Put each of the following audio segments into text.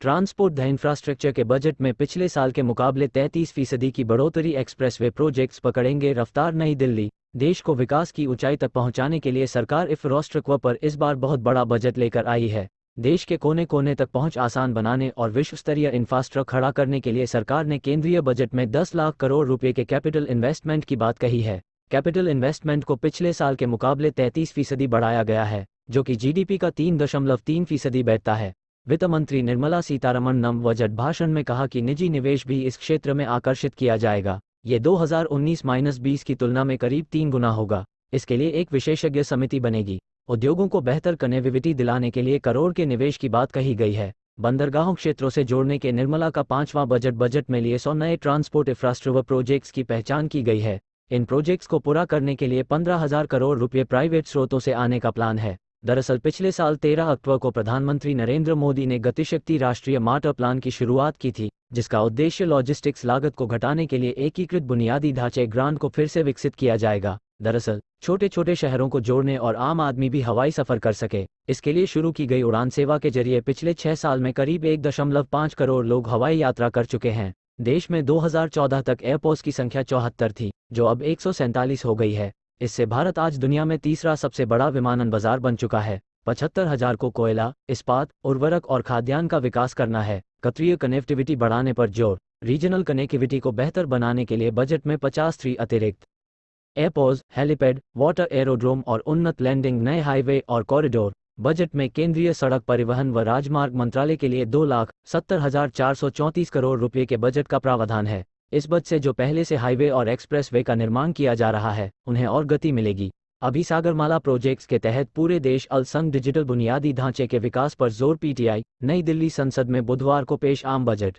Transport the infrastructure के budget में पिछले साल के मुकाबले 33% की बढ़ोतरी। एक्सप्रेसवे प्रोजेक्ट्स पकड़ेंगे रफ्तार। नई दिल्ली। देश को विकास की ऊंचाई तक पहुंचाने के लिए सरकार इंफ्रास्ट्रक्चर पर इस बार बहुत बड़ा बजट लेकर आई है। देश के कोने कोने तक पहुंच आसान बनाने और विश्व स्तरीय इंफ्रास्ट्रक्चर खड़ा करने के लिए सरकार ने केंद्रीय बजट में 10 लाख करोड़ रुपए के कैपिटल इन्वेस्टमेंट की बात कही है। कैपिटल इन्वेस्टमेंट को पिछले साल के मुकाबले 33% बढ़ाया गया है, जो कि जीडीपी का 3.3% बैठता है। वित्त मंत्री निर्मला सीतारमण ने बजट भाषण में कहा कि निजी निवेश भी इस क्षेत्र में आकर्षित किया जाएगा। ये 2019-20 की तुलना में करीब 3 गुना होगा। इसके लिए एक विशेषज्ञ समिति बनेगी। उद्योगों को बेहतर कनेक्टिविटी दिलाने के लिए करोड़ के निवेश की बात कही गई है। बंदरगाहों क्षेत्रों से जोड़ने के निर्मला का 5वां बजट में लिए 100 नए ट्रांसपोर्ट इंफ्रास्ट्रक्चर प्रोजेक्ट्स की पहचान की गई है। इन प्रोजेक्ट्स को पूरा करने के लिए 15,000 करोड़ रुपये प्राइवेट स्रोतों से आने का प्लान है। दरअसल पिछले साल 13 अक्टूबर को प्रधानमंत्री नरेंद्र मोदी ने गतिशक्ति राष्ट्रीय मास्टर प्लान की शुरुआत की थी, जिसका उद्देश्य लॉजिस्टिक्स लागत को घटाने के लिए एकीकृत बुनियादी ढांचे ग्रांट को फिर से विकसित किया जाएगा। दरअसल छोटे छोटे शहरों को जोड़ने और आम आदमी भी हवाई सफर कर सके, इसके लिए शुरू की गई उड़ान सेवा के जरिए पिछले 6 साल में करीब 1.5 करोड़ लोग हवाई यात्रा कर चुके हैं। देश में 2014 तक एयरपोर्ट्स की संख्या 74 थी, जो अब 147 हो गई है। इससे भारत आज दुनिया में तीसरा सबसे बड़ा विमानन बाजार बन चुका है। 75,000 को कोयला, इस्पात, उर्वरक और खाद्यान्न का विकास करना है। क्षेत्रीय कनेक्टिविटी बढ़ाने पर जोर। रीजनल कनेक्टिविटी को बेहतर बनाने के लिए बजट में 50 अतिरिक्त एयरपोर्ट्स, हेलीपैड, वाटर एरोड्रोम और उन्नत लैंडिंग, नए हाईवे और कॉरिडोर। बजट में केंद्रीय सड़क परिवहन व राजमार्ग मंत्रालय के लिए 2,70,434 करोड़ रुपये के बजट का प्रावधान है। इस बजट से जो पहले से हाईवे और एक्सप्रेसवे का निर्माण किया जा रहा है, उन्हें और गति मिलेगी। अभी सागरमाला प्रोजेक्ट्स के तहत पूरे देश संग डिजिटल बुनियादी ढांचे के विकास पर जोर। पीटीआई। नई दिल्ली। संसद में बुधवार को पेश आम बजट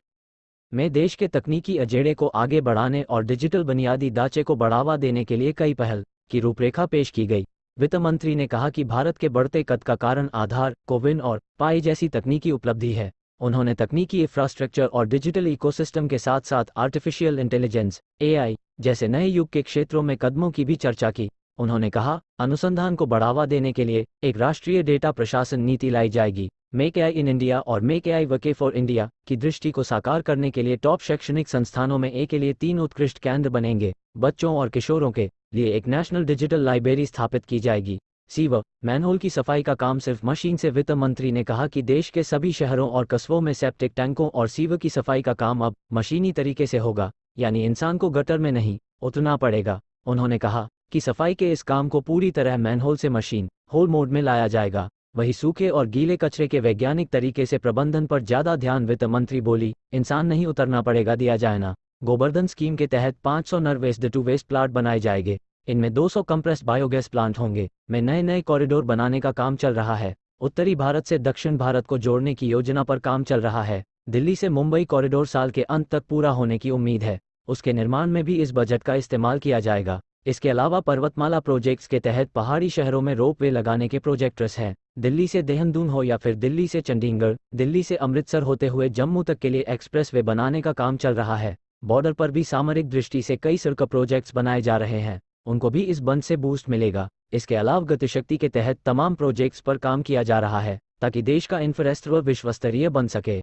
में देश के तकनीकी अजेंडे को आगे बढ़ाने और डिजिटल बुनियादी ढांचे को बढ़ावा देने के लिए कई पहल की रूपरेखा पेश की गई। वित्त मंत्री ने कहा कि भारत के बढ़ते कद का कारण आधार, कोविन और पाई जैसी तकनीकी उपलब्धि है। उन्होंने तकनीकी इंफ्रास्ट्रक्चर और डिजिटल इकोसिस्टम के साथ साथ आर्टिफिशियल इंटेलिजेंस (एआई) जैसे नए युग के क्षेत्रों में कदमों की भी चर्चा की। उन्होंने कहा, अनुसंधान को बढ़ावा देने के लिए एक राष्ट्रीय डेटा प्रशासन नीति लाई जाएगी। मेक एआई इन इंडिया और मेक एआई वके फॉर इंडिया की दृष्टि को साकार करने के लिए टॉप शैक्षणिक संस्थानों में ए के लिए 3 उत्कृष्ट केंद्र बनेंगे। बच्चों और किशोरों के लिए एक नेशनल डिजिटल लाइब्रेरी स्थापित की जाएगी। सीवर मैनहोल की सफाई का काम सिर्फ मशीन से। वित्त मंत्री ने कहा कि देश के सभी शहरों और कस्बों में सेप्टिक टैंकों और सीवर की सफाई का काम अब मशीनी तरीके से होगा, यानी इंसान को गटर में नहीं उतरना पड़ेगा। उन्होंने कहा कि सफाई के इस काम को पूरी तरह मैनहोल से मशीन होल मोड में लाया जाएगा। वही सूखे और गीले कचरे के वैज्ञानिक तरीके से प्रबंधन पर ज्यादा ध्यान। वित्त मंत्री बोली, इंसान नहीं उतरना पड़ेगा दिया जाएगा। गोवर्धन स्कीम के तहत 500 नर वेस्ट टू वेस्ट प्लांट बनाए जाएंगे। इनमें 200 कंप्रेस्ड बायोगैस प्लांट होंगे। में नए कॉरिडोर बनाने का काम चल रहा है। उत्तरी भारत से दक्षिण भारत को जोड़ने की योजना पर काम चल रहा है। दिल्ली से मुंबई कॉरिडोर साल के अंत तक पूरा होने की उम्मीद है। उसके निर्माण में भी इस बजट का इस्तेमाल किया जाएगा। इसके अलावा पर्वतमाला प्रोजेक्ट्स के तहत पहाड़ी शहरों में रोपवे लगाने के प्रोजेक्ट्स हैं। दिल्ली से देहरादून हो या फिर दिल्ली से चंडीगढ़, दिल्ली से अमृतसर होते हुए जम्मू तक के लिए एक्सप्रेसवे बनाने का काम चल रहा है। बॉर्डर पर भी सामरिक दृष्टि से कई सड़क प्रोजेक्ट्स बनाए जा रहे हैं, उनको भी इस बंद से बूस्ट मिलेगा। इसके अलावा गतिशक्ति के तहत तमाम प्रोजेक्ट्स पर काम किया जा रहा है, ताकि देश का इंफ्रास्ट्रक्चर विश्वस्तरीय बन सके।